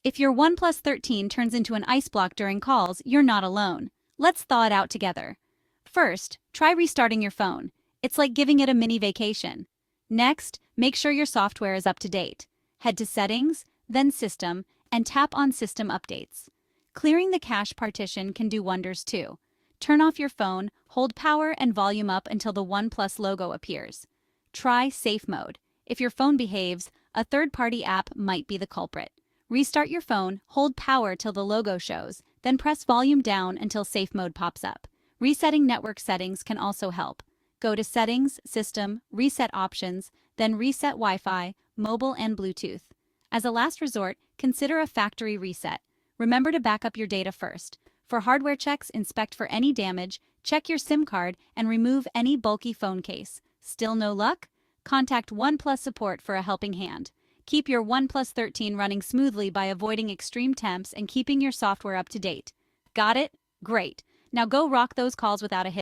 If your OnePlus 13 turns into an ice block during calls, you're not alone. Let's thaw it out together. First, try restarting your phone. It's like giving it a mini vacation. Next, make sure your software is up to date. Head to Settings, then System, and tap on System Updates. Clearing the cache partition can do wonders too. Turn off your phone, hold power and volume up until the OnePlus logo appears. Try Safe Mode. If your phone behaves, a third-party app might be the culprit. Restart your phone, hold power till the logo shows, then press volume down until Safe Mode pops up. Resetting network settings can also help. Go to Settings, System, Reset Options, then Reset Wi-Fi, Mobile and Bluetooth. As a last resort, consider a factory reset. Remember to back up your data first. For hardware checks, inspect for any damage, check your SIM card, and remove any bulky phone case. Still no luck? Contact OnePlus support for a helping hand. Keep your OnePlus 13 running smoothly by avoiding extreme temps and keeping your software up to date. Got it? Great. Now go rock those calls without a hitch.